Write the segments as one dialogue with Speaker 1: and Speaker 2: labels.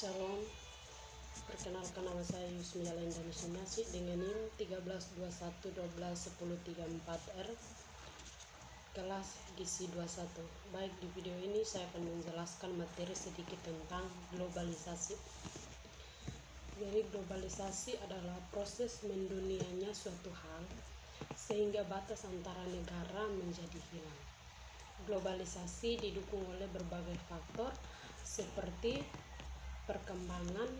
Speaker 1: Shalom, perkenalkan nama saya Yusmiala Indonesia Nasi dengan NIM 1321121034R kelas gizi 21. Baik, di video ini saya akan menjelaskan materi sedikit tentang globalisasi. Jadi globalisasi adalah proses mendunianya suatu hal sehingga batas antara negara menjadi hilang. Globalisasi didukung oleh berbagai faktor seperti perkembangan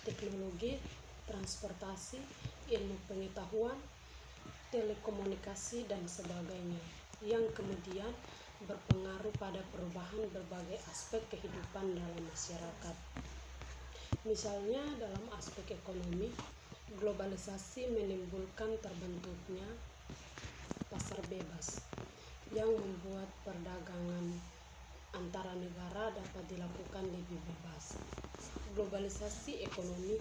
Speaker 1: teknologi, transportasi, ilmu pengetahuan, telekomunikasi, dan sebagainya, yang kemudian berpengaruh pada perubahan berbagai aspek kehidupan dalam masyarakat. Misalnya dalam aspek ekonomi, globalisasi menimbulkan terbentuknya pasar bebas yang membuat perdagangan antara negara dapat dilakukan lebih bebas. Globalisasi ekonomi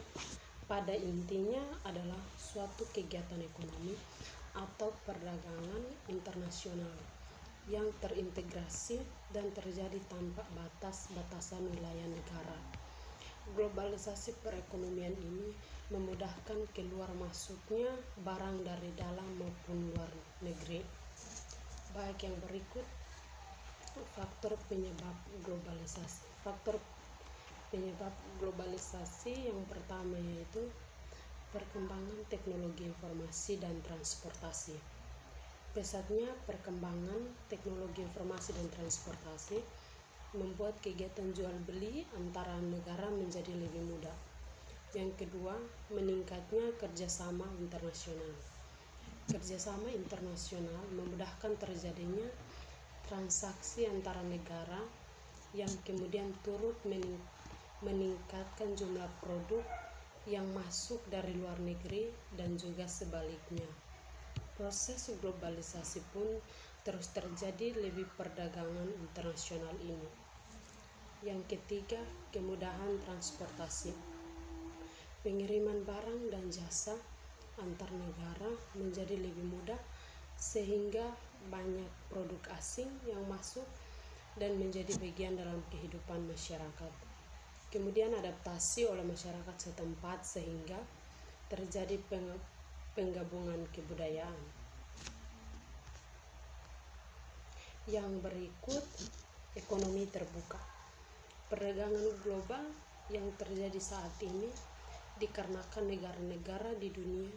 Speaker 1: pada intinya adalah suatu kegiatan ekonomi atau perdagangan internasional yang terintegrasi dan terjadi tanpa batas-batasan wilayah negara. Globalisasi perekonomian ini memudahkan keluar masuknya barang dari dalam maupun luar negeri. Baik, yang berikut faktor penyebab globalisasi. Faktor penyebab globalisasi yang pertama yaitu perkembangan teknologi informasi dan transportasi. Pesatnya perkembangan teknologi informasi dan transportasi membuat kegiatan jual beli antara negara menjadi lebih mudah. Yang kedua, meningkatnya kerjasama internasional. Kerjasama internasional memudahkan terjadinya transaksi antara negara yang kemudian turut meningkatkan jumlah produk yang masuk dari luar negeri dan juga sebaliknya. Proses globalisasi pun terus terjadi lebih perdagangan internasional ini. Yang ketiga, kemudahan transportasi. Pengiriman barang dan jasa antar negara menjadi lebih mudah sehingga banyak produk asing yang masuk dan menjadi bagian dalam kehidupan masyarakat. Kemudian adaptasi oleh masyarakat setempat sehingga terjadi penggabungan kebudayaan. Yang berikut, ekonomi terbuka. Perdagangan global yang terjadi saat ini dikarenakan negara-negara di dunia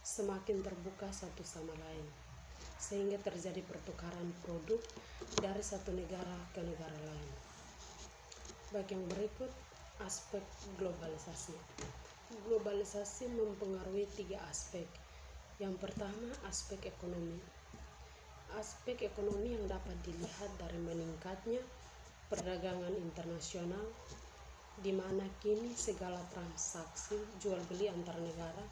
Speaker 1: semakin terbuka satu sama lain, sehingga terjadi pertukaran produk dari satu negara ke negara lain. Baik, yang berikut aspek globalisasi. Globalisasi mempengaruhi 3 aspek. Yang pertama, aspek ekonomi. Aspek ekonomi yang dapat dilihat dari meningkatnya perdagangan internasional, di mana kini segala transaksi jual beli antar negara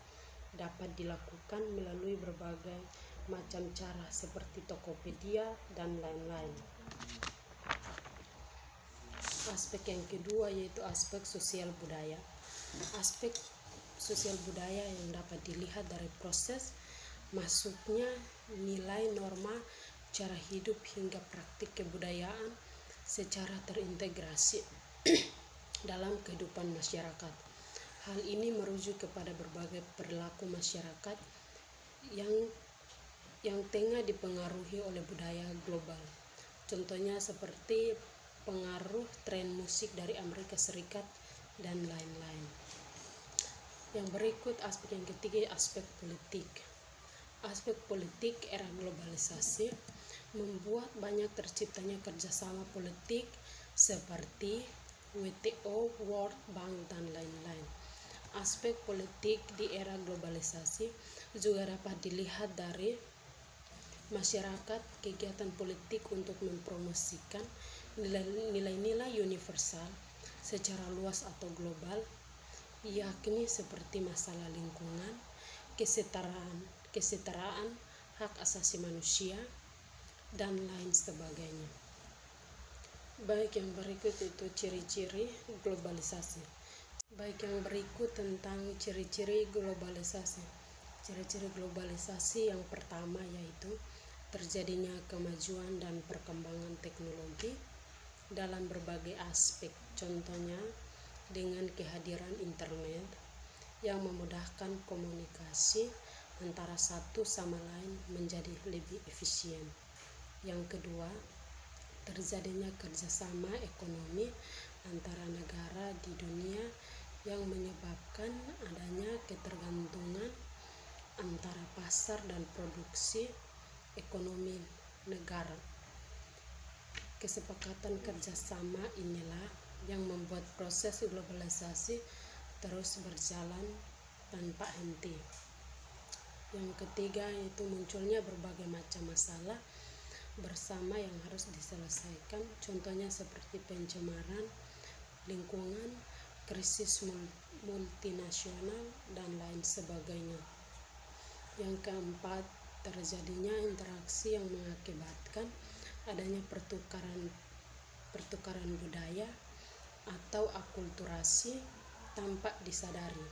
Speaker 1: dapat dilakukan melalui berbagai macam cara seperti Tokopedia dan lain-lain. Aspek yang kedua yaitu aspek sosial budaya. Aspek sosial budaya yang dapat dilihat dari proses masuknya nilai norma cara hidup hingga praktik kebudayaan secara terintegrasi dalam kehidupan masyarakat. Hal ini merujuk kepada berbagai perilaku masyarakat yang tengah dipengaruhi oleh budaya global. Contohnya seperti pengaruh tren musik dari Amerika Serikat dan lain-lain. Yang berikut aspek yang ketiga, aspek politik. Aspek politik era globalisasi membuat banyak terciptanya kerjasama politik seperti WTO, World Bank, dan lain-lain. Aspek politik di era globalisasi juga dapat dilihat dari masyarakat kegiatan politik untuk mempromosikan nilai-nilai universal secara luas atau global, yakni seperti masalah lingkungan, kesetaraan, hak asasi manusia, dan lain sebagainya. Baik, yang berikut itu ciri-ciri globalisasi. Baik, yang berikut tentang ciri-ciri globalisasi. Ciri-ciri globalisasi yang pertama yaitu terjadinya kemajuan dan perkembangan teknologi dalam berbagai aspek. Contohnya dengan kehadiran internet yang memudahkan komunikasi antara satu sama lain menjadi lebih efisien. Yang kedua, terjadinya kerjasama ekonomi antara negara di dunia yang menyebabkan adanya ketergantungan antara pasar dan produksi ekonomi negara. Kesepakatan kerjasama inilah yang membuat proses globalisasi terus berjalan tanpa henti. Yang ketiga yaitu munculnya berbagai macam masalah bersama yang harus diselesaikan, contohnya seperti pencemaran lingkungan, krisis multinasional, dan lain sebagainya. Yang keempat, terjadinya interaksi yang mengakibatkan adanya pertukaran budaya atau akulturasi tanpa disadari.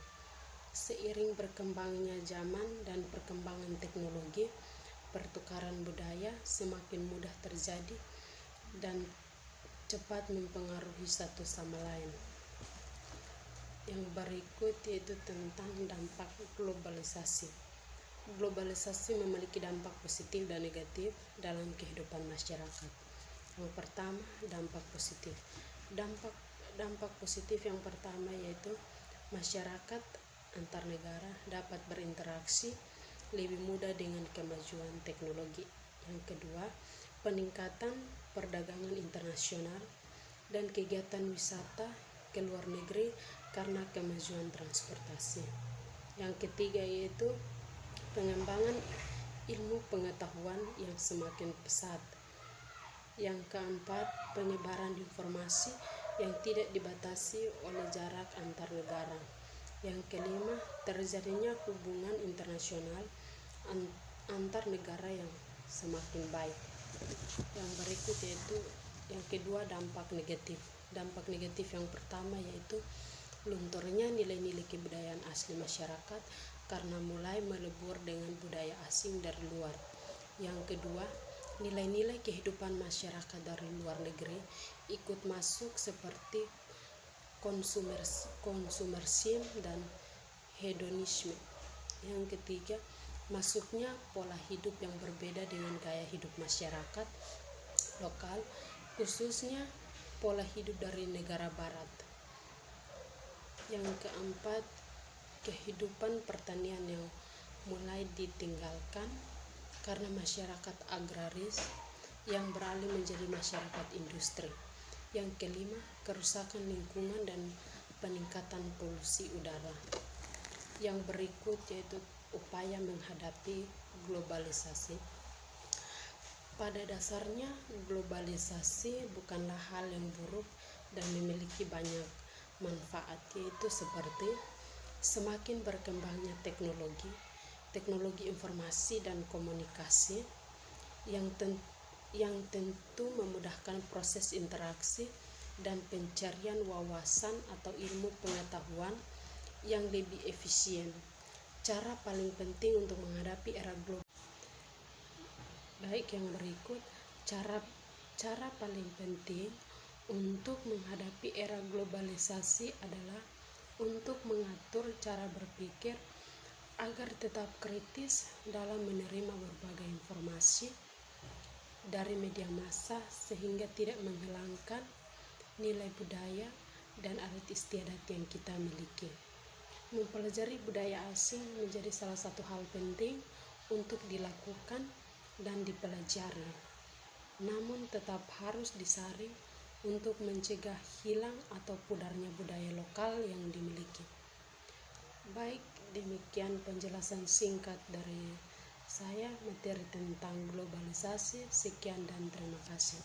Speaker 1: Seiring berkembangnya zaman dan perkembangan teknologi, pertukaran budaya semakin mudah terjadi dan cepat mempengaruhi satu sama lain. Yang berikut yaitu tentang dampak globalisasi. Globalisasi memiliki dampak positif dan negatif dalam kehidupan masyarakat. Yang pertama, dampak positif. Dampak positif yang pertama yaitu masyarakat antar negara dapat berinteraksi lebih mudah dengan kemajuan teknologi. Yang kedua, peningkatan perdagangan internasional dan kegiatan wisata ke luar negeri karena kemajuan transportasi. Yang ketiga yaitu pengembangan ilmu pengetahuan yang semakin pesat. Yang keempat, penyebaran informasi yang tidak dibatasi oleh jarak antar negara. Yang kelima, terjadinya hubungan internasional antar negara yang semakin baik. Yang berikut yaitu yang kedua, dampak negatif. Dampak negatif yang pertama yaitu lunturnya nilai-nilai kebudayaan asli masyarakat karena mulai melebur dengan budaya asing dari luar. Yang kedua, nilai-nilai kehidupan masyarakat dari luar negeri ikut masuk seperti konsumerisme dan hedonisme. Yang ketiga, masuknya pola hidup yang berbeda dengan gaya hidup masyarakat lokal, khususnya pola hidup dari negara barat. Yang keempat, kehidupan pertanian yang mulai ditinggalkan karena masyarakat agraris yang beralih menjadi masyarakat industri. Yang kelima, kerusakan lingkungan dan peningkatan polusi udara. Yang berikut yaitu upaya menghadapi globalisasi. Pada dasarnya, globalisasi bukanlah hal yang buruk dan memiliki banyak manfaat, yaitu seperti semakin berkembangnya teknologi informasi dan komunikasi yang tentu memudahkan proses interaksi dan pencarian wawasan atau ilmu pengetahuan yang lebih efisien. Cara paling penting untuk menghadapi era global. Baik, yang berikut cara paling penting untuk menghadapi era globalisasi adalah untuk mengatur cara berpikir agar tetap kritis dalam menerima berbagai informasi dari media massa sehingga tidak menghilangkan nilai budaya dan adat istiadat yang kita miliki. Mempelajari budaya asing menjadi salah satu hal penting untuk dilakukan dan dipelajari, namun tetap harus disaring untuk mencegah hilang atau pudarnya budaya lokal yang dimiliki. Baik, demikian penjelasan singkat dari saya materi tentang globalisasi. Sekian dan terima kasih.